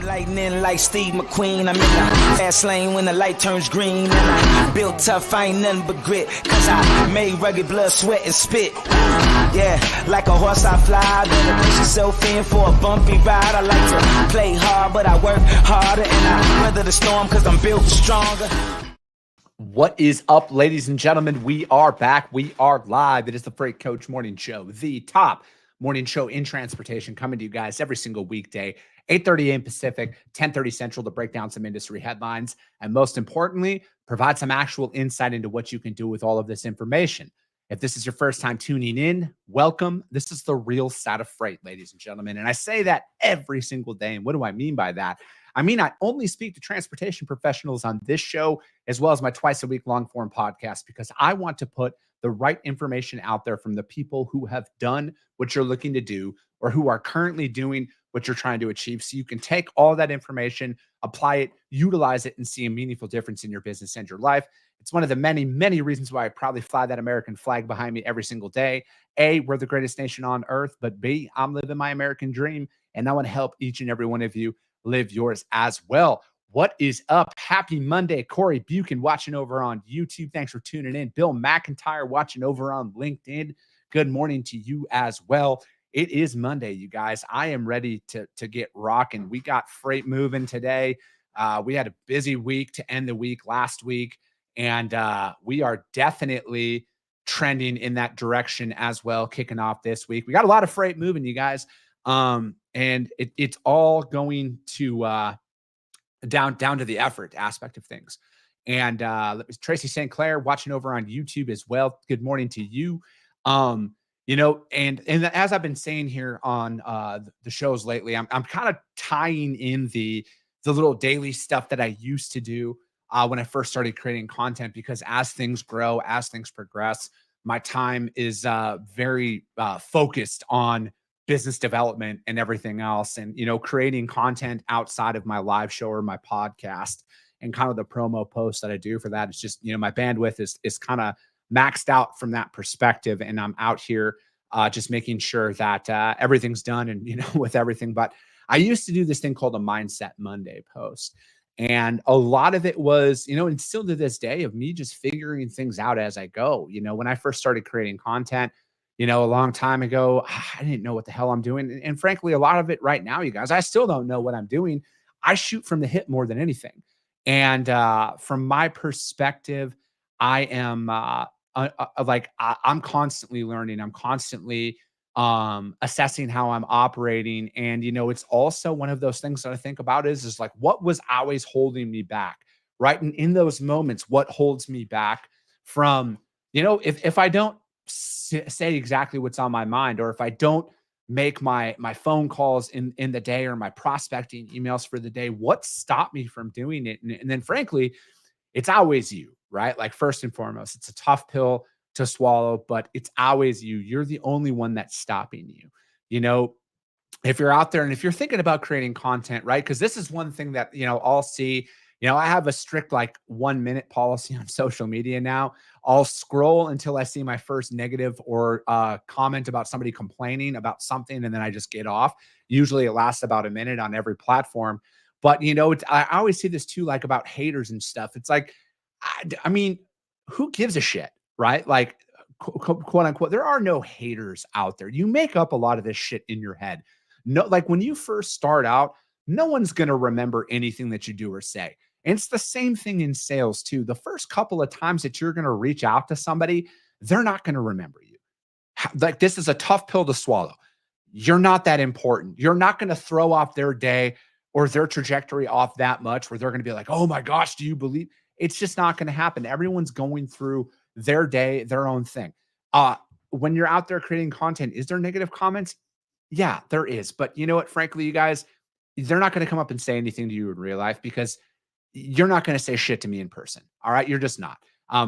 Lightning like Steve McQueen. I'm in the fast lane when the light turns green. And I built tough, I ain't nothing but grit. Cause I made rugged blood, sweat, and spit. Yeah, like a horse I fly. Better push yourself in for a bumpy ride. I like to play hard, but I work harder. And I weather the storm cause I'm built stronger. What is up, ladies and gentlemen? We are back. We are live. It is the Freight Coach Morning Show, the top morning show in transportation, coming to you guys every single weekday, 8:30 a.m. Pacific, 10:30 Central, to break down some industry headlines and, most importantly, provide some actual insight into what you can do with all of this information. If this is your first time tuning in, welcome. This is the real side of freight, ladies and gentlemen. And I say that every single day. And what do I mean by that? I mean, I only speak to transportation professionals on this show, as well as my twice-a-week long-form podcast, because I want to put the right information out there from the people who have done what you're looking to do or who are currently doing what you're trying to achieve. So you can take all that information, apply it, utilize it, and see a meaningful difference in your business and your life. It's one of the many, many reasons why I proudly fly that American flag behind me every single day. A, we're the greatest nation on earth, but B, I'm living my American dream, and I want to help each and every one of you live yours as well. What is up? Happy Monday. Corey Buchan watching over on YouTube. Thanks for tuning in. Bill McIntyre watching over on LinkedIn. Good morning to you as well. It is Monday, you guys. I am ready to get rocking. We got freight moving today. We had a busy week to end the week last week, and we are definitely trending in that direction as well, kicking off this week. We got a lot of freight moving, you guys. And it's all going to down to the effort aspect of things. And Tracy St. Clair watching over on YouTube as well. Good morning to you. And as I've been saying here on the shows lately, I'm kind of tying in the little daily stuff that I used to do when I first started creating content, because as things grow, as things progress, my time is very focused on business development and everything else. And, creating content outside of my live show or my podcast and kind of the promo posts that I do for that. It's just, my bandwidth is kind of maxed out from that perspective. And I'm out here just making sure that everything's done and, with everything. But I used to do this thing called a Mindset Monday post. And a lot of it was, and still to this day, of me just figuring things out as I go. When I first started creating content, a long time ago, I didn't know what the hell I'm doing. And frankly, a lot of it right now, you guys, I still don't know what I'm doing. I shoot from the hip more than anything. And from my perspective, I am I'm constantly learning. I'm constantly assessing how I'm operating. And, it's also one of those things that I think about is like, what was always holding me back, right? And in those moments, what holds me back from, if I don't say exactly what's on my mind, or if I don't make my phone calls in the day or my prospecting emails for the day, what stopped me from doing it? And then frankly, it's always you, right? Like, first and foremost, it's a tough pill to swallow, but it's always you. You're the only one that's stopping you. If you're out there and if you're thinking about creating content, right? Because this is one thing that, I'll see. I have a strict 1 minute policy on social media now. I'll scroll until I see my first negative or comment about somebody complaining about something, and then I just get off. Usually it lasts about a minute on every platform. But, I always see this too, about haters and stuff. It's like, I mean, who gives a shit, right? Like, quote unquote, there are no haters out there. You make up a lot of this shit in your head. No, when you first start out, no one's going to remember anything that you do or say. And it's the same thing in sales too. The first couple of times that you're going to reach out to somebody, they're not going to remember you. This is a tough pill to swallow. You're not that important. You're not going to throw off their day or their trajectory off that much where they're going to be like, oh my gosh, do you believe? It's just not going to happen. Everyone's going through their day, their own thing. When you're out there creating content, is there negative comments? Yeah, there is. But you know what? Frankly, you guys, they're not going to come up and say anything to you in real life, because you're not going to say shit to me in person. All right. You're just not.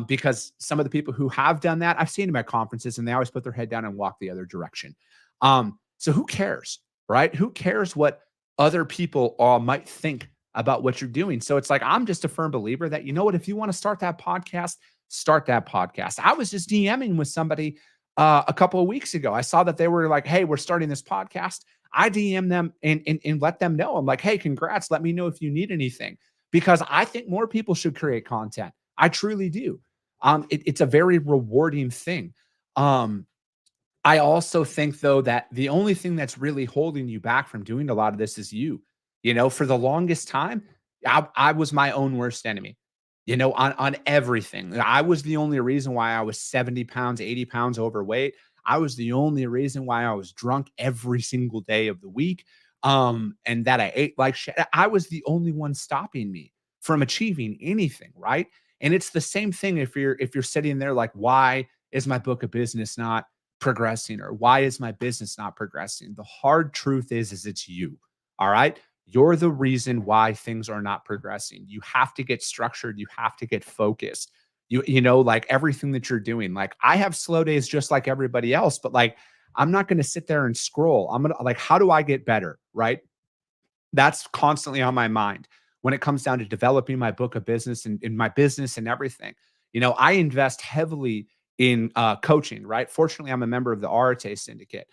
Because some of the people who have done that, I've seen in my conferences, and they always put their head down and walk the other direction. So who cares, right? Who cares what other people might think about what you're doing? So it's like, I'm just a firm believer that, if you want to start that podcast, start that podcast. I was just DMing with somebody a couple of weeks ago. I saw that they were like, hey, we're starting this podcast. I DM them and let them know. I'm like, hey, congrats. Let me know if you need anything, because I think more people should create content. I truly do. It's a very rewarding thing. Um, I also think though that the only thing that's really holding you back from doing a lot of this is you. For the longest time, I was my own worst enemy. On everything. I was the only reason why I was 70 pounds, 80 pounds overweight. I was the only reason why I was drunk every single day of the week. And that I ate like shit. I was the only one stopping me from achieving anything, right? And it's the same thing if you're sitting there like, why is my book of business not progressing, or why is my business not progressing? The hard truth is it's you. All right. You're the reason why things are not progressing. You have to get structured. You have to get focused. Like everything that you're doing. Like I have slow days just like everybody else, but like I'm not going to sit there and scroll. I'm going to like, how do I get better? Right. That's constantly on my mind when it comes down to developing my book of business and in my business and everything. I invest heavily in coaching, right? Fortunately, I'm a member of the RTA syndicate.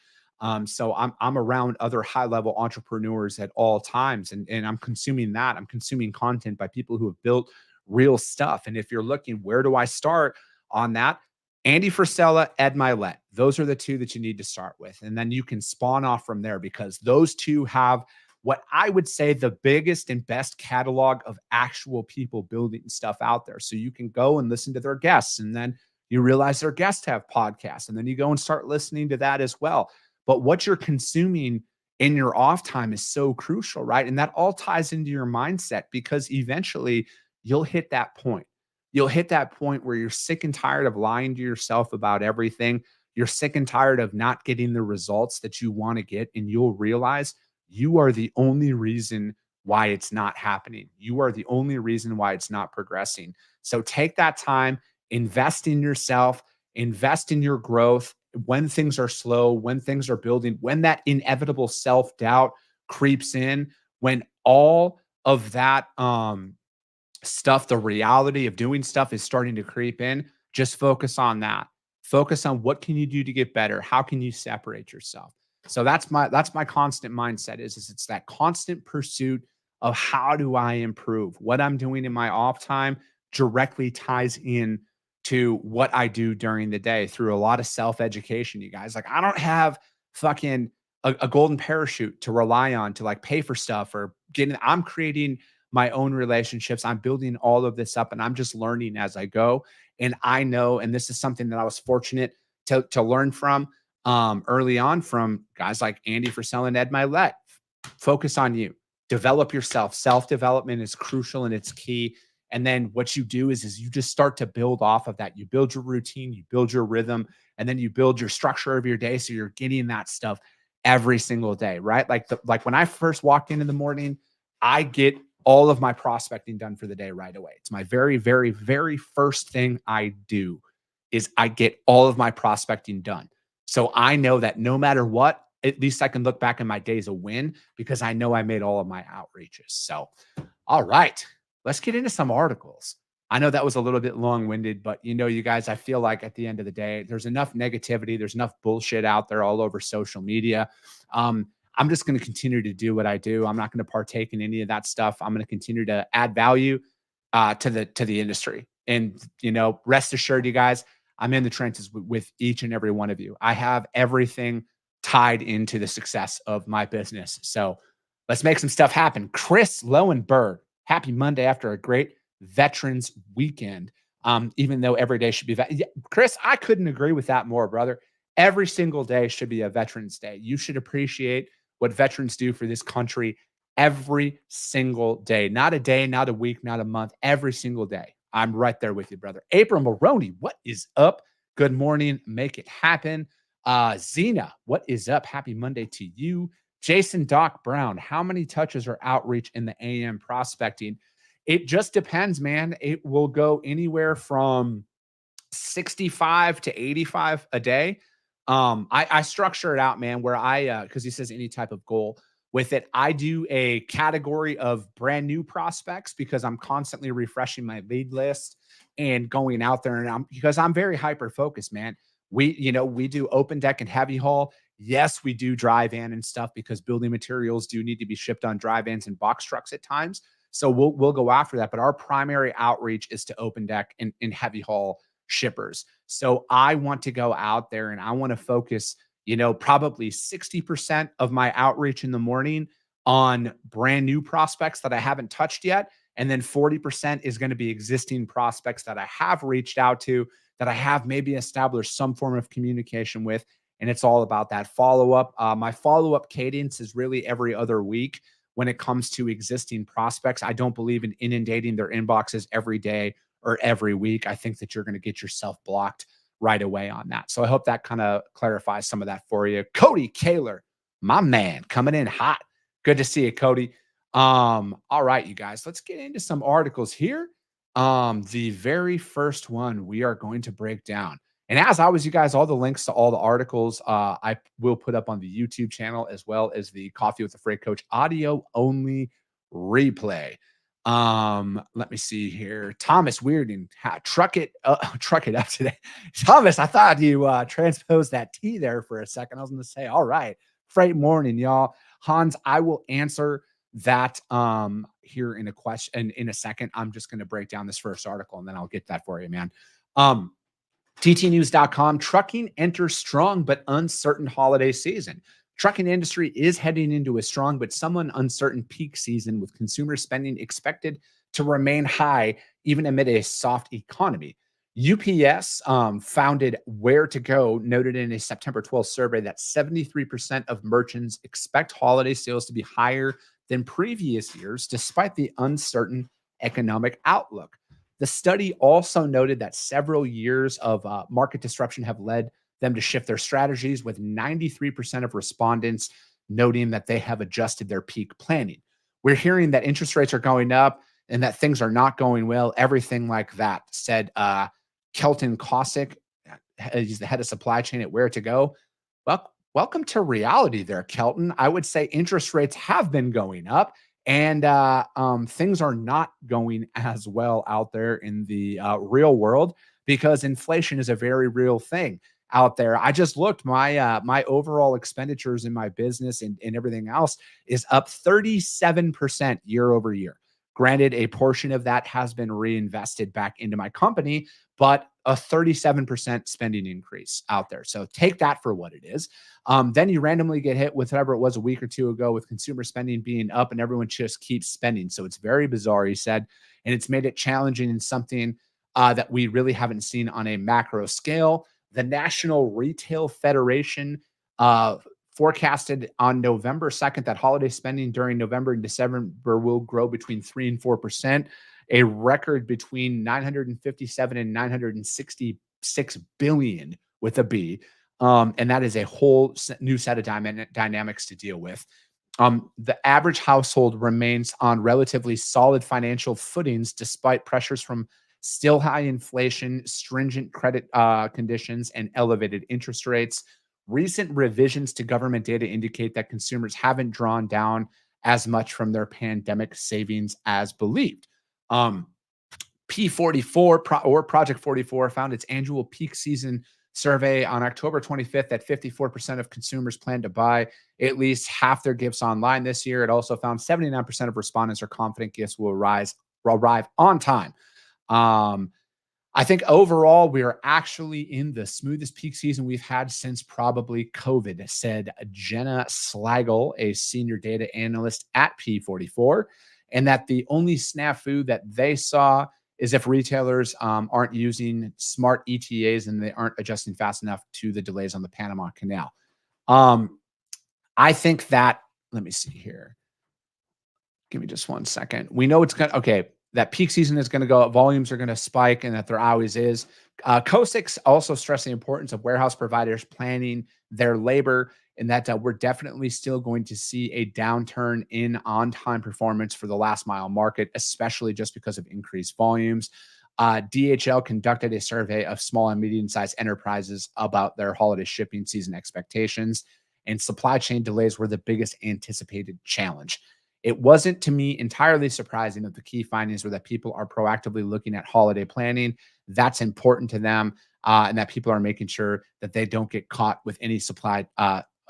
So I'm around other high level entrepreneurs at all times, and I'm consuming that. I'm consuming content by people who have built real stuff. And if you're looking, where do I start on that? Andy Frisella, Ed Milet. Those are the two that you need to start with. And then you can spawn off from there, because those two have what I would say the biggest and best catalog of actual people building stuff out there. So you can go and listen to their guests, and then you realize their guests have podcasts, and then you go and start listening to that as well. But what you're consuming in your off time is so crucial, right? And that all ties into your mindset, because eventually you'll hit that point. You'll hit that point where you're sick and tired of lying to yourself about everything. You're sick and tired of not getting the results that you want to get. And you'll realize you are the only reason why it's not happening. You are the only reason why it's not progressing. So take that time, invest in yourself, invest in your growth when things are slow, when things are building, when that inevitable self-doubt creeps in, when all of that stuff, the reality of doing stuff is starting to creep in. Just focus on that. Focus on what can you do to get better? How can you separate yourself? So that's my constant mindset is it's that constant pursuit of how do I improve? What I'm doing in my off time directly ties in to what I do during the day through a lot of self-education, you guys. Like I don't have fucking a golden parachute to rely on to like pay for stuff or I'm creating my own relationships. I'm building all of this up, and I'm just learning as I go. And I know, and this is something that I was fortunate to learn from early on from guys like Andy Frisella and Ed Milet. Focus on you. Develop yourself. Self-development is crucial and it's key. And then what you do is you just start to build off of that. You build your routine, you build your rhythm, and then you build your structure of your day. So you're getting that stuff every single day, right? Like when I first walked in the morning, I get all of my prospecting done for the day right away. It's my very, very, very first thing I do is I get all of my prospecting done. So I know that no matter what, at least I can look back in my day as a win because I know I made all of my outreaches. So, all right, let's get into some articles. I know that was a little bit long-winded, but you guys, I feel like at the end of the day, there's enough negativity. There's enough bullshit out there all over social media. I'm just going to continue to do what I do. I'm not going to partake in any of that stuff. I'm going to continue to add value to the industry. And, rest assured, you guys, I'm in the trenches with each and every one of you. I have everything tied into the success of my business. So let's make some stuff happen. Chris Lowenberg, happy Monday after a great Veterans Weekend. Even though every day should be, Chris, I couldn't agree with that more, brother. Every single day should be a Veterans Day. You should appreciate what veterans do for this country every single day. Not a day, not a week, not a month, every single day. I'm right there with you, brother. April Maroney, what is up? Good morning. Make it happen. Zena, what is up? Happy Monday to you. Jason Doc Brown, how many touches or outreach in the AM prospecting? It just depends, man. It will go anywhere from 65 to 85 a day. I structure it out, man, where because he says any type of goal with it. I do a category of brand new prospects because I'm constantly refreshing my lead list and going out there. And because I'm very hyper focused, man. We do open deck and heavy haul Yes, we do dry van and stuff because building materials do need to be shipped on dry vans and box trucks at times. So we'll go after that. But our primary outreach is to open deck and heavy haul shippers. So I want to go out there and I want to focus, probably 60% of my outreach in the morning on brand new prospects that I haven't touched yet. And then 40% is going to be existing prospects that I have reached out to, that I have maybe established some form of communication with. And it's all about that follow up. My follow up cadence is really every other week when it comes to existing prospects. I don't believe in inundating their inboxes every day or every week. I think that you're going to get yourself blocked right away on that. So I hope that kind of clarifies some of that for you. Cody Kaler, my man, coming in hot. Good to see you, Cody. All right, you guys, let's get into some articles here. The very first one we are going to break down. And as always, you guys, all the links to all the articles I will put up on the YouTube channel, as well as the Coffee with the Freight Coach audio only replay. Let me see here. Thomas Weirding, truck it up today. Thomas, I thought you transposed that T there for a second. I was going to say, all right, freight morning, y'all. Hans, I will answer that here in a second. I'm just going to break down this first article and then I'll get that for you, man. TTnews.com, trucking enters strong but uncertain holiday season. Trucking industry is heading into a strong but somewhat uncertain peak season, with consumer spending expected to remain high even amid a soft economy. UPS founded Where to Go noted in a September 12th survey that 73% of merchants expect holiday sales to be higher than previous years, despite the uncertain economic outlook. The study also noted that several years of market disruption have led them to shift their strategies, with 93% of respondents noting that they have adjusted their peak planning. We're hearing that interest rates are going up and that things are not going well, everything like that, said Kelton Kosick. He's the head of supply chain at Where to Go. Well, welcome to reality there, Kelton. I would say interest rates have been going up, and things are not going as well out there in the real world, because inflation is a very real thing out there. I just looked, my overall expenditures in my business and everything else is up 37% year over year. Granted, a portion of that has been reinvested back into my company, but a 37% spending increase out there. So take that for what it is. Then you randomly get hit with whatever it was a week or two ago with consumer spending being up, and everyone just keeps spending. So it's very bizarre, he said, and it's made it challenging in something that we really haven't seen on a macro scale. The National Retail Federation forecasted on November 2nd that holiday spending during November and December will grow between 3 and 4%, a record between 957 and 966 billion with a B. And that is a whole new set of dynamics to deal with. The average household remains on relatively solid financial footings despite pressures from still high inflation, stringent credit conditions, and elevated interest rates. Recent revisions to government data indicate that consumers haven't drawn down as much from their pandemic savings as believed. P44 or Project 44 found its annual peak season survey on October 25th that 54% of consumers plan to buy at least half their gifts online this year. It also found 79% of respondents are confident gifts will arrive on time. I think overall, we are actually in the smoothest peak season we've had since probably COVID, said Jenna Slagle, a senior data analyst at P44, and that the only snafu that they saw is if retailers aren't using smart ETAs and they aren't adjusting fast enough to the delays on the Panama Canal. I think that, let me see here. Give me just 1 second. We know it's going to, okay, that peak season is going to go, volumes are going to spike, and that there always is. Kosick's also stressed the importance of warehouse providers planning their labor, and that we're definitely still going to see a downturn in on-time performance for the last mile market, especially just because of increased volumes. DHL conducted a survey of small and medium-sized enterprises about their holiday shipping season expectations, and supply chain delays were the biggest anticipated challenge. It wasn't, to me, entirely surprising that the key findings were that people are proactively looking at holiday planning. That's important to them, and that people are making sure that they don't get caught with any supply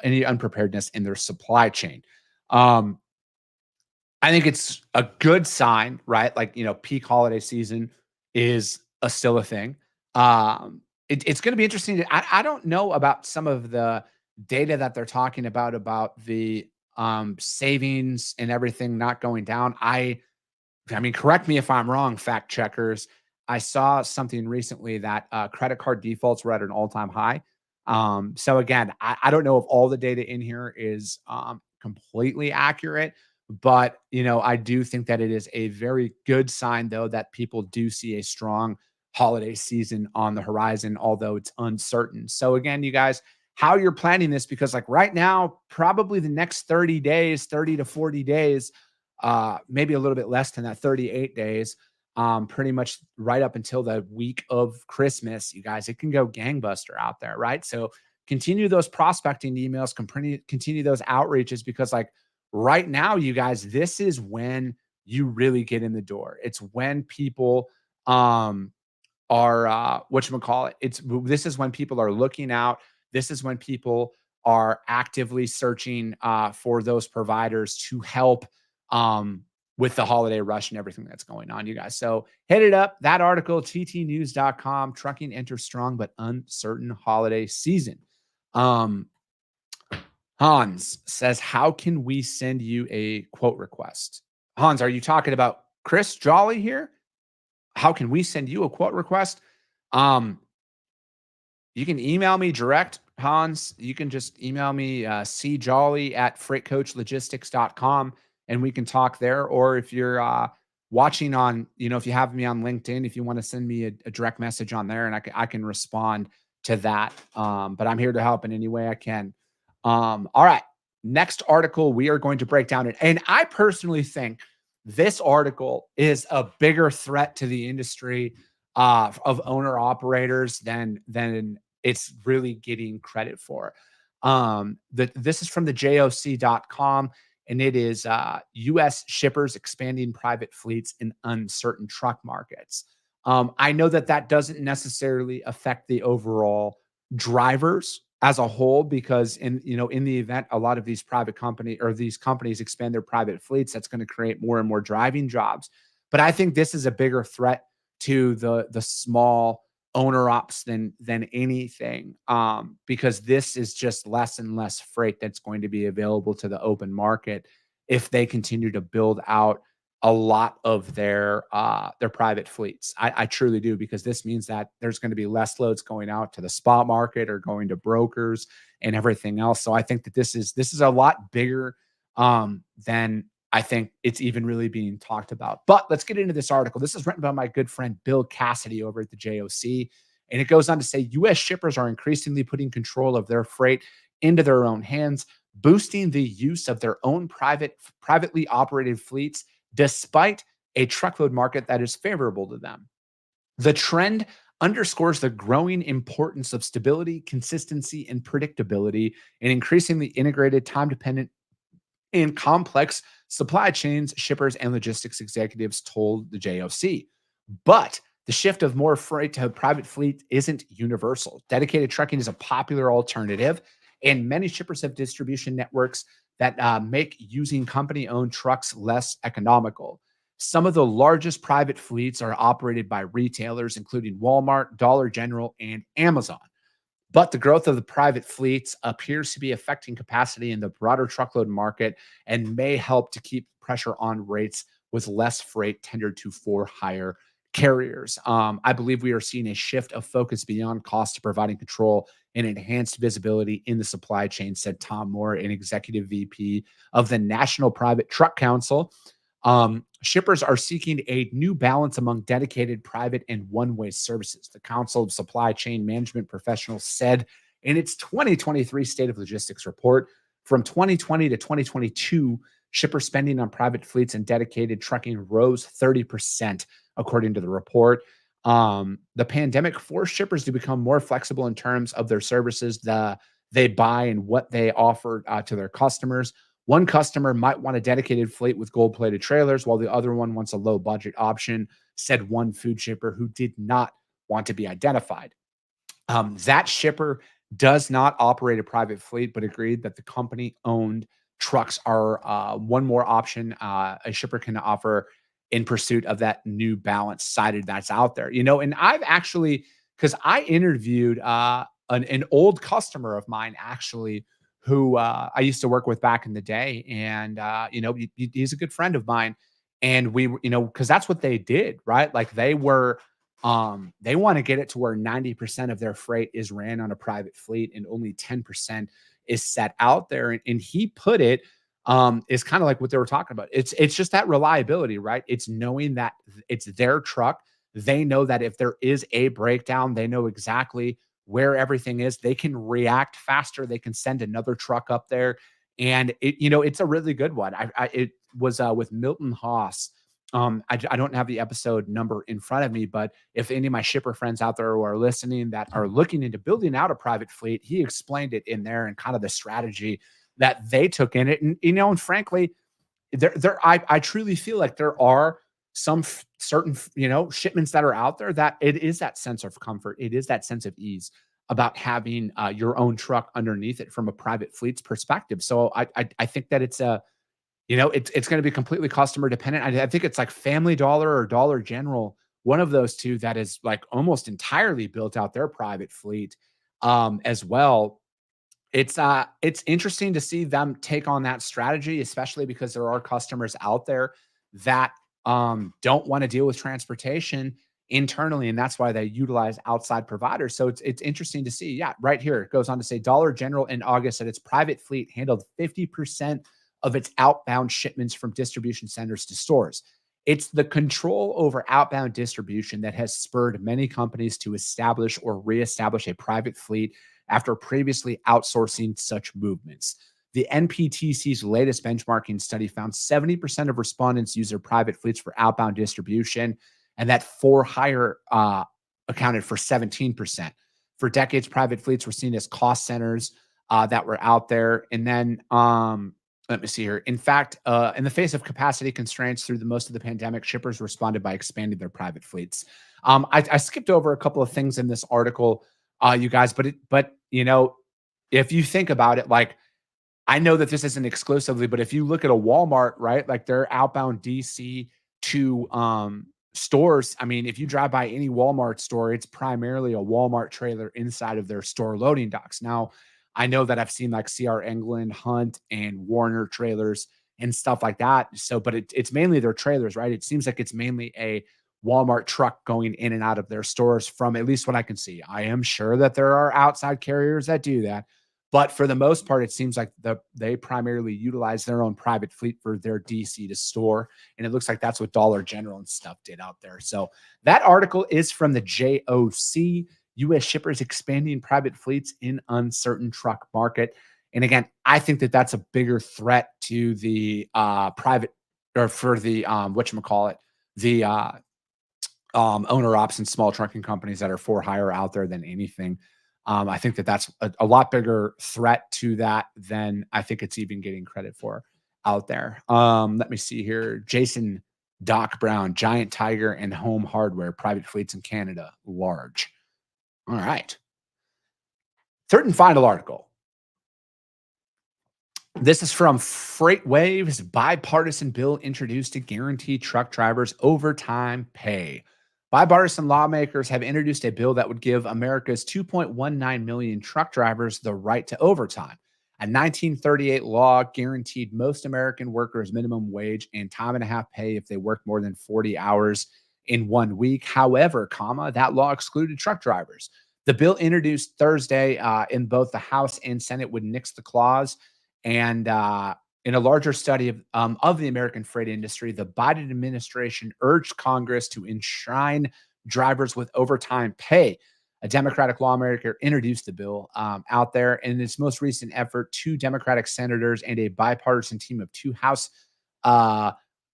unpreparedness in their supply chain. Um, I think it's a good sign, right? Like, peak holiday season is still a thing. It's going to be interesting. I don't know about some of the data that they're talking about the savings and everything not going down. I mean, correct me if I'm wrong, fact checkers. I saw something recently that credit card defaults were at an all-time high. So again, I don't know if all the data in here is completely accurate, but I do think that it is a very good sign, though, that people do see a strong holiday season on the horizon, although it's uncertain. So again, you guys, how you're planning this, because like right now, probably the next 30 days, 30 to 40 days, maybe a little bit less than that, 38 days, pretty much right up until the week of Christmas, you guys, it can go gangbuster out there, right? So continue those prospecting emails, continue those outreaches, because like right now, you guys, this is when you really get in the door. It's when people are whatchamacallit. This is when people are looking out. This is when people are actively searching for those providers to help with the holiday rush and everything that's going on, you guys. So hit it up. That article, ttnews.com, trucking enters strong but uncertain holiday season. Hans says, how can we send you a quote request? Hans, are you talking about Chris Jolly here? How can we send you a quote request? You can email me direct, Hans. You can just email me cjolly@freightcoachlogistics.com, and we can talk there. Or if you're watching on, if you have me on LinkedIn, if you want to send me a direct message on there, and I can respond to that. But I'm here to help in any way I can. All right. Next article we are going to break down. And I personally think this article is a bigger threat to the industry of owner operators than it's really getting credit for. This is from the JOC.com, and it is U.S. shippers expanding private fleets in uncertain truck markets. I know that doesn't necessarily affect the overall drivers as a whole, because in the event a lot of these private these companies expand their private fleets, that's going to create more and more driving jobs. But I think this is a bigger threat to the small owner ops than anything, because this is just less and less freight that's going to be available to the open market if they continue to build out a lot of their private fleets. I truly do, because this means that there's going to be less loads going out to the spot market or going to brokers and everything else. So I think that this is a lot bigger than I think it's even really being talked about. But let's get into this article. This is written by my good friend Bill Cassidy over at the JOC. And it goes on to say, U.S. shippers are increasingly putting control of their freight into their own hands, boosting the use of their own privately operated fleets, despite a truckload market that is favorable to them. The trend underscores the growing importance of stability, consistency, and predictability in increasingly integrated, time-dependent, and complex supply chains, shippers and logistics executives told the JOC. But the shift of more freight to a private fleet isn't universal. Dedicated trucking is a popular alternative, and many shippers have distribution networks that make using company-owned trucks less economical. Some of the largest private fleets are operated by retailers, including Walmart, Dollar General, and Amazon. But the growth of the private fleets appears to be affecting capacity in the broader truckload market and may help to keep pressure on rates with less freight tendered to for-hire carriers. I believe we are seeing a shift of focus beyond cost to providing control and enhanced visibility in the supply chain, said Tom Moore, an executive VP of the National Private Truck Council. Shippers are seeking a new balance among dedicated, private, and one-way services. The Council of Supply Chain Management Professionals said in its 2023 State of Logistics report, from 2020 to 2022, shipper spending on private fleets and dedicated trucking rose 30%, according to the report. The pandemic forced shippers to become more flexible in terms of their services they buy and what they offer to their customers. One customer might want a dedicated fleet with gold-plated trailers, while the other one wants a low-budget option, said one food shipper who did not want to be identified. That shipper does not operate a private fleet, but agreed that the company owned trucks are one more option a shipper can offer in pursuit of that new balance sided that's out there. And I've actually, because I interviewed an old customer of mine actually who I used to work with back in the day. And, he's a good friend of mine. And we were, because that's what they did, right? Like they want to get it to where 90% of their freight is ran on a private fleet and only 10% is set out there. And he put it, is kind of like what they were talking about. It's just that reliability, right? It's knowing that it's their truck. They know that if there is a breakdown, they know exactly where everything is. They can react faster. They can send another truck up there. And it's a really good one. It was with Milton Haas. I don't have the episode number in front of me, but if any of my shipper friends out there who are listening that are looking into building out a private fleet, he explained it in there and kind of the strategy that they took in it. And frankly, I truly feel like there are some certain shipments that are out there that it is that sense of comfort, it is that sense of ease about having your own truck underneath it from a private fleet's perspective. So I think that it's it's going to be completely customer dependent. I think it's like Family Dollar or Dollar General, one of those two that is like almost entirely built out their private fleet as well. It's interesting to see them take on that strategy, especially because there are customers out there that don't want to deal with transportation internally, and that's why they utilize outside providers. So it's interesting to see. Yeah, right here it goes on to say Dollar General in August said its private fleet handled 50% of its outbound shipments from distribution centers to stores. It's the control over outbound distribution that has spurred many companies to establish or reestablish a private fleet after previously outsourcing such movements. The NPTC's latest benchmarking study found 70% of respondents use their private fleets for outbound distribution, and that for hire accounted for 17%. For decades, private fleets were seen as cost centers that were out there. And then let me see here. In fact, in the face of capacity constraints through the most of the pandemic, shippers responded by expanding their private fleets. I skipped over a couple of things in this article, you guys, but if you think about it, like I know that this isn't exclusively, but if you look at a Walmart, right, like their outbound DC to stores, I mean, if you drive by any Walmart store, it's primarily a Walmart trailer inside of their store loading docks. Now, I know that I've seen like CR England, Hunt, and Warner trailers and stuff like that. So, but it's mainly their trailers, right? It seems like it's mainly a Walmart truck going in and out of their stores from at least what I can see. I am sure that there are outside carriers that do that. But for the most part, it seems like they primarily utilize their own private fleet for their DC to store. And it looks like that's what Dollar General and stuff did out there. So that article is from the JOC. U.S. shippers expanding private fleets in uncertain truck market. And again, I think that that's a bigger threat to the private or for the whatchamacallit, the owner ops and small trucking companies that are for hire out there than anything. I think that that's a lot bigger threat to that than I think it's even getting credit for out there. Let me see here. Jason Doc Brown, Giant Tiger and Home Hardware, private fleets in Canada, large. All right. Third and final article. This is from FreightWaves. Bipartisan bill introduced to guarantee truck drivers overtime pay. Bipartisan lawmakers have introduced a bill that would give America's 2.19 million truck drivers the right to overtime. A 1938 law guaranteed most American workers minimum wage and time and a half pay if they worked more than 40 hours in 1 week. However, that law excluded truck drivers. The bill introduced Thursday in both the House and Senate would nix the clause. And in a larger study of the American freight industry, the Biden administration urged Congress to enshrine drivers with overtime pay. A Democratic lawmaker introduced the bill out there. In its most recent effort, 2 Democratic senators and a bipartisan team of 2 House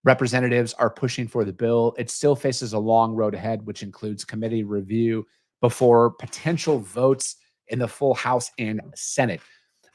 representatives are pushing for the bill. It still faces a long road ahead, which includes committee review before potential votes in the full House and Senate.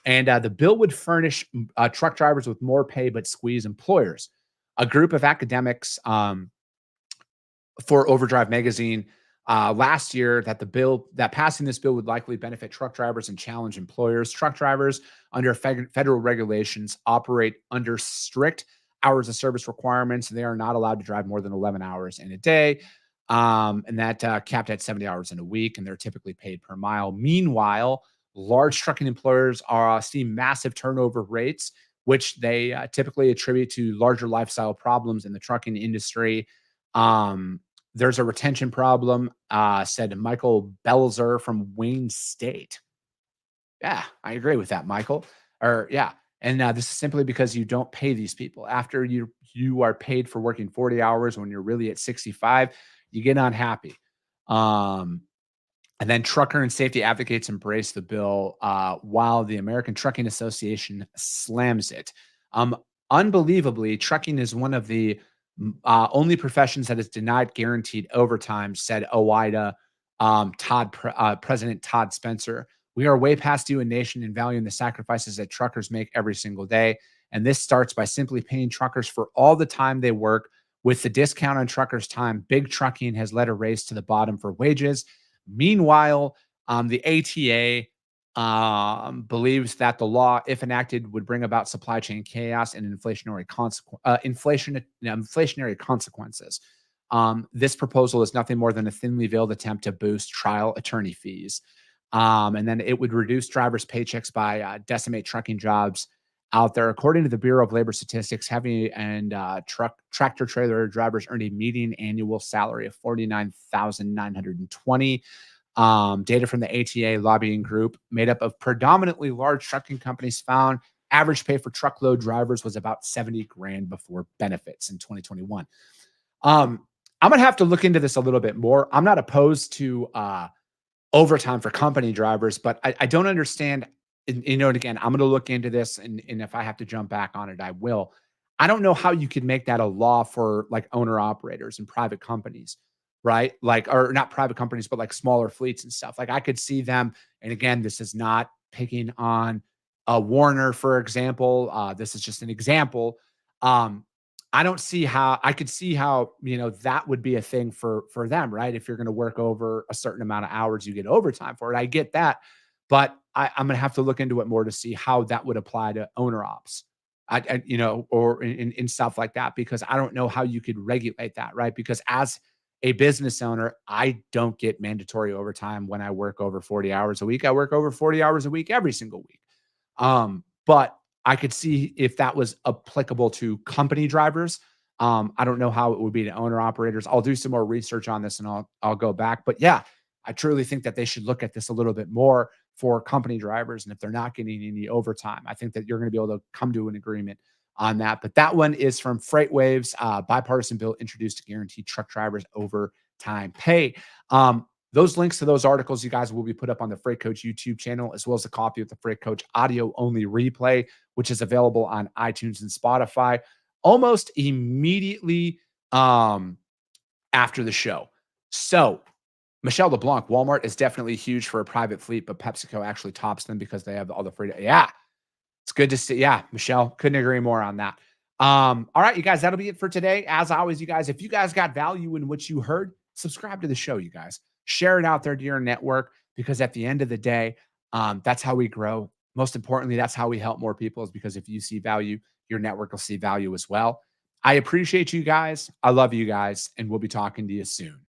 And the bill would furnish truck drivers with more pay, but squeeze employers. A group of academics for Overdrive Magazine last year that passing this bill would likely benefit truck drivers and challenge employers. Truck drivers under federal regulations operate under strict hours of service requirements. They are not allowed to drive more than 11 hours in a day. And that capped at 70 hours in a week, and they're typically paid per mile. Meanwhile, large trucking employers see massive turnover rates, which they typically attribute to larger lifestyle problems in the trucking industry. There's a retention problem, said Michael Belzer from Wayne State. Yeah, I agree with that, Michael. Or yeah, and this is simply because you don't pay these people after you are paid for working 40 hours when you're really at 65. You get unhappy. And then trucker and safety advocates embrace the bill, while the American Trucking Association slams it. Unbelievably, trucking is one of the only professions that is denied guaranteed overtime, said OIDA President Todd Spencer. We are way past due a nation in valuing the sacrifices that truckers make every single day. And this starts by simply paying truckers for all the time they work. With the discount on truckers' time, big trucking has led a race to the bottom for wages. Meanwhile, the ATA believes that the law, if enacted, would bring about supply chain chaos and inflationary consequences. This proposal is nothing more than a thinly veiled attempt to boost trial attorney fees. And then it would reduce drivers' paychecks by decimate trucking jobs out there. According to the Bureau of Labor Statistics, heavy and tractor trailer drivers earned a median annual salary of $49,920. Data from the ATA lobbying group, made up of predominantly large trucking companies, found average pay for truckload drivers was about 70 grand before benefits in 2021. I'm going to have to look into this a little bit more. I'm not opposed to overtime for company drivers, but I don't understand. And again, I'm going to look into this, and if I have to jump back on it, I will. I don't know how you could make that a law for like owner operators and private companies, right? Like, or not private companies, but like smaller fleets and stuff. Like I could see them. And again, this is not picking on Warner, for example. This is just an example. I don't see how I could see how, that would be a thing for them, right? If you're going to work over a certain amount of hours, you get overtime for it. I get that, but I'm going to have to look into it more to see how that would apply to owner ops, or in stuff like that, because I don't know how you could regulate that, right? Because as a business owner, I don't get mandatory overtime when I work over 40 hours a week. I work over 40 hours a week every single week. But I could see if that was applicable to company drivers. I don't know how it would be to owner operators. I'll do some more research on this and I'll go back. But yeah, I truly think that they should look at this a little bit more for company drivers. And if they're not getting any overtime, I think that you're going to be able to come to an agreement on that. But that one is from Freight Waves, bipartisan bill introduced to guarantee truck drivers overtime pay. Those links to those articles, you guys, will be put up on the Freight Coach YouTube channel, as well as a copy of the Freight Coach audio only replay, which is available on iTunes and Spotify almost immediately after the show. So Michelle LeBlanc, Walmart is definitely huge for a private fleet, but PepsiCo actually tops them because they have all the free. Yeah, it's good to see. Yeah, Michelle, couldn't agree more on that. All right, you guys, that'll be it for today. As always, you guys, if you guys got value in what you heard, subscribe to the show, you guys. Share it out there to your network, because at the end of the day, that's how we grow. Most importantly, that's how we help more people, is because if you see value, your network will see value as well. I appreciate you guys. I love you guys, and we'll be talking to you soon.